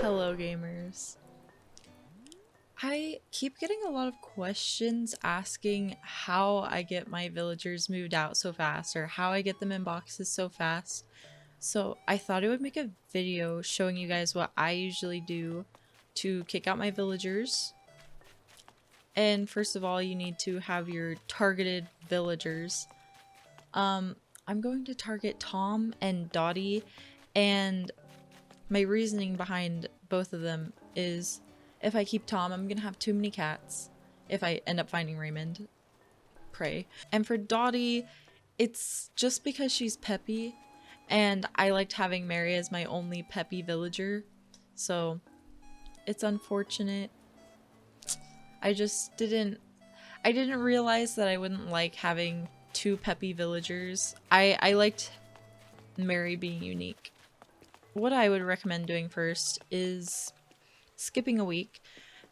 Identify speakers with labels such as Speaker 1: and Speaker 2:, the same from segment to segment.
Speaker 1: Hello gamers. I keep getting a lot of questions asking how I get my villagers moved out so fast or how I get them in boxes so fast. So I thought I would make a video showing you guys what I usually do to kick out my villagers. And first of all, you need to have your targeted villagers. I'm going to target Tom and Dottie, and my reasoning behind both of them is if I keep Tom, I'm gonna have too many cats. If I end up finding Raymond, pray. And for Dottie, it's just because she's peppy, and I liked having Mary as my only peppy villager, so it's unfortunate. I didn't realize that I wouldn't like having two peppy villagers. I liked Mary being unique. What I would recommend doing first is skipping a week,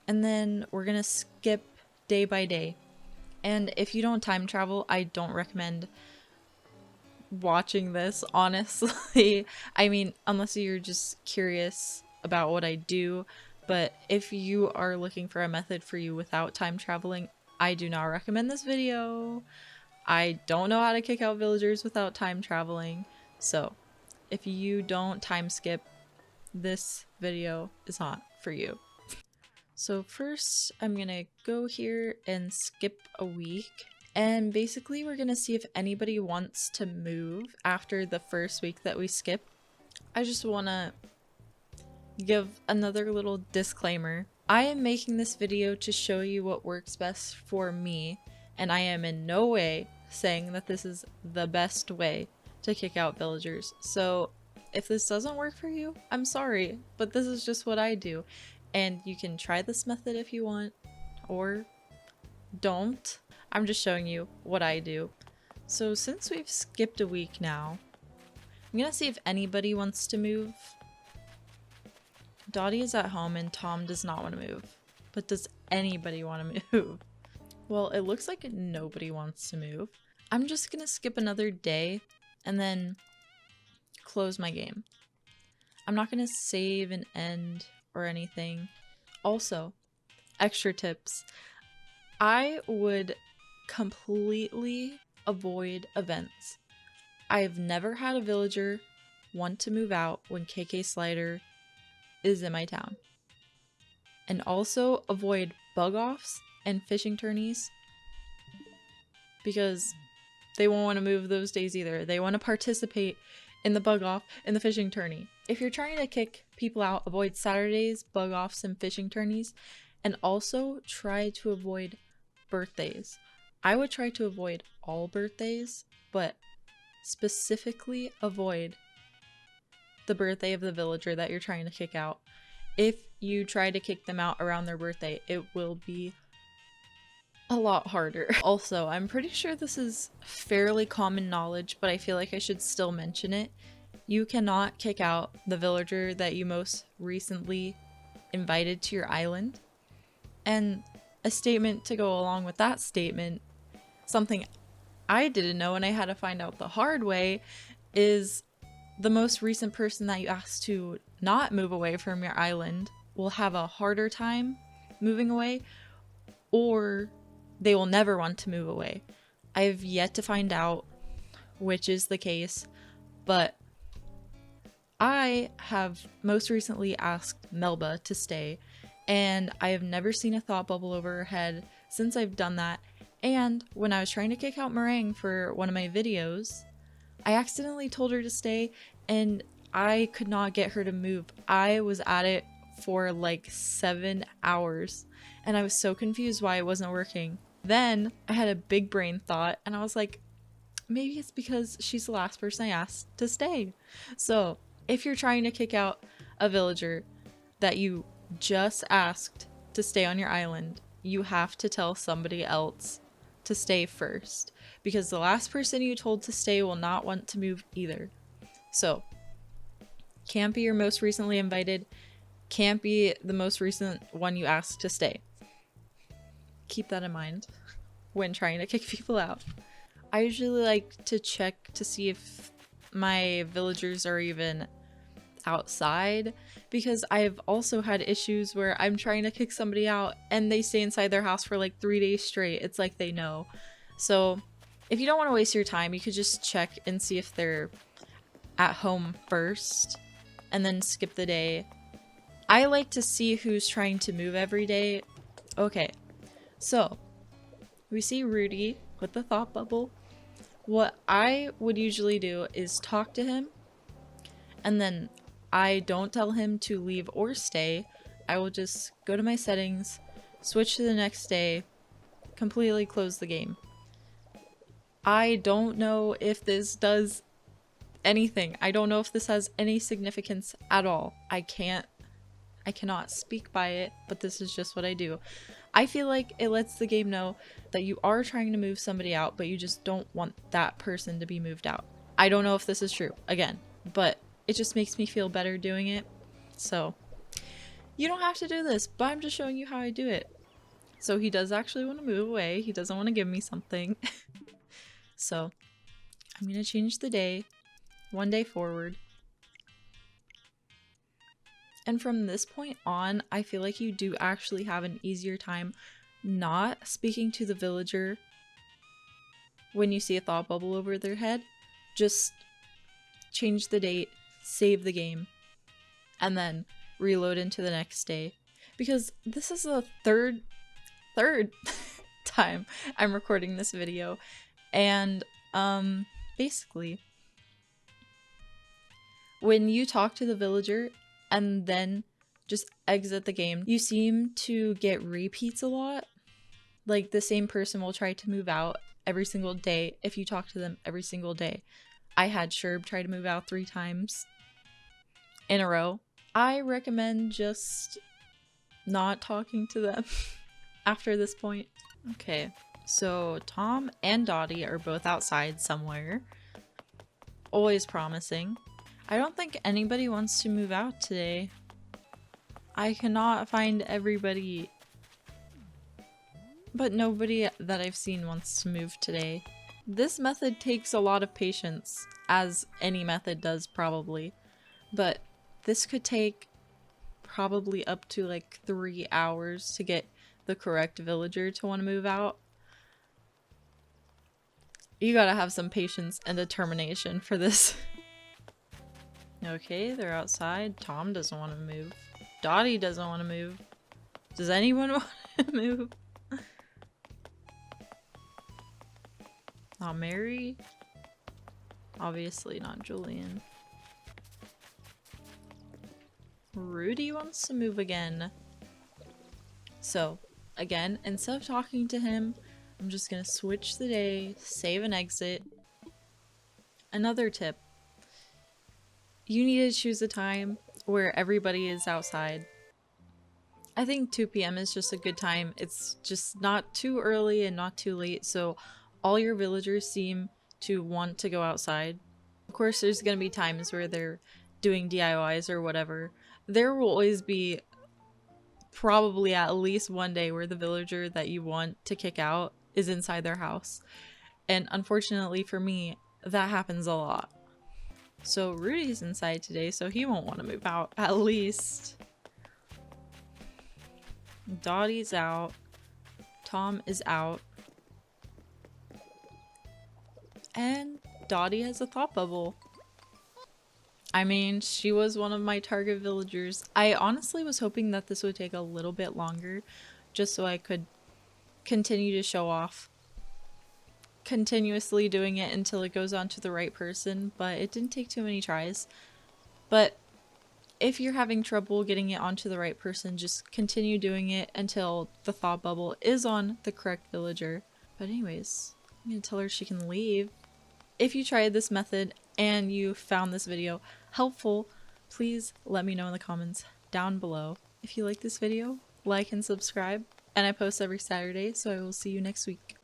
Speaker 1: and then we're gonna skip day by day. And if you don't time travel, I don't recommend watching this, honestly. I mean, unless you're just curious about what I do, but if you are looking for a method for you without time traveling, I do not recommend this video. I don't know how to kick out villagers without time traveling, so if you don't time skip, this video is not for you. So first, I'm gonna go here and skip a week. And basically, we're gonna see if anybody wants to move after the first week that we skip. I just wanna give another little disclaimer. I am making this video to show you what works best for me, and I am in no way saying that this is the best way to kick out villagers. So if this doesn't work for you, I'm sorry, but this is just what I do. And you can try this method if you want, or don't. I'm just showing you what I do. So since we've skipped a week now, I'm gonna see if anybody wants to move. Dottie is at home and Tom does not want to move. But does anybody want to move? Well, it looks like nobody wants to move. I'm just gonna skip another day and then close my game. I'm not gonna save and end or anything. Also, extra tips. I would completely avoid events. I've never had a villager want to move out when KK Slider is in my town. And also avoid bug offs and fishing tourneys, because they won't want to move those days either. They want to participate in the bug off and the fishing tourney. If you're trying to kick people out, avoid Saturdays, bug offs, and fishing tourneys, and also try to avoid birthdays. I would try to avoid all birthdays, but specifically avoid the birthday of the villager that you're trying to kick out. If you try to kick them out around their birthday, it will be a lot harder. Also, I'm pretty sure this is fairly common knowledge, but I feel like I should still mention it. You cannot kick out the villager that you most recently invited to your island. And a statement to go along with that statement, something I didn't know and I had to find out the hard way, is the most recent person that you asked to not move away from your island will have a harder time moving away, or they will never want to move away. I've yet to find out which is the case, but I have most recently asked Melba to stay, and I have never seen a thought bubble over her head since I've done that. And when I was trying to kick out Meringue for one of my videos, I accidentally told her to stay, and I could not get her to move. I was at it for like 7 hours, and I was so confused why it wasn't working. Then I had a big brain thought, and I was like, maybe it's because she's the last person I asked to stay. So if you're trying to kick out a villager that you just asked to stay on your island, you have to tell somebody else to stay first, because the last person you told to stay will not want to move either. So can't be your most recently invited, can't be the most recent one you asked to stay. Keep that in mind when trying to kick people out. I usually like to check to see if my villagers are even outside, because I've also had issues where I'm trying to kick somebody out and they stay inside their house for like 3 days straight. It's like they know. So if you don't want to waste your time, you could just check and see if they're at home first and then skip the day. I like to see who's trying to move every day. Okay, so we see Rudy with the thought bubble. What I would usually do is talk to him, and then I don't tell him to leave or stay. I will just go to my settings, switch to the next day, completely close the game. I don't know if this does anything. I don't know if this has any significance at all. I cannot speak by it, but this is just what I do. I feel like it lets the game know that you are trying to move somebody out, but you just don't want that person to be moved out. I don't know if this is true, again, but it just makes me feel better doing it. So you don't have to do this, but I'm just showing you how I do it. So he does actually want to move away. He doesn't want to give me something. So I'm going to change the day, 1 day forward. And from this point on, I feel like you do actually have an easier time not speaking to the villager when you see a thought bubble over their head. Just change the date, save the game, and then reload into the next day. Because this is the third time I'm recording this video. And basically, when you talk to the villager and then just exit the game, you seem to get repeats a lot. Like, the same person will try to move out every single day if you talk to them every single day. I had Shure try to move out 3 times in a row. I recommend just not talking to them after this point. Okay, so Tom and Dottie are both outside somewhere. Always promising. I don't think anybody wants to move out today. I cannot find everybody, but nobody that I've seen wants to move today. This method takes a lot of patience, as any method does probably, but this could take probably up to like 3 hours to get the correct villager to want to move out. You gotta have some patience and determination for this. Okay, they're outside. Tom doesn't want to move. Dottie doesn't want to move. Does anyone want to move? Not Mary? Obviously not Julian. Rudy wants to move again. So, again, instead of talking to him, I'm just gonna switch the day, save and exit. Another tip. You need to choose a time where everybody is outside. I think 2 p.m. is just a good time. It's just not too early and not too late, so all your villagers seem to want to go outside. Of course, there's gonna be times where they're doing DIYs or whatever. There will always be probably at least one day where the villager that you want to kick out is inside their house. And unfortunately for me, that happens a lot. So Rudy's inside today, so he won't want to move out, at least. Dottie's out. Tom is out. And Dottie has a thought bubble. I mean, she was one of my target villagers. I honestly was hoping that this would take a little bit longer, just so I could continue to show off. Continuously doing it until it goes on to the right person, but it didn't take too many tries. But if you're having trouble getting it onto the right person, just continue doing it until the thought bubble is on the correct villager. But anyways, I'm gonna tell her she can leave. If you tried this method and you found this video helpful, please let me know in the comments down below. If you like this video, like and subscribe, and I post every Saturday, so I will see you next week.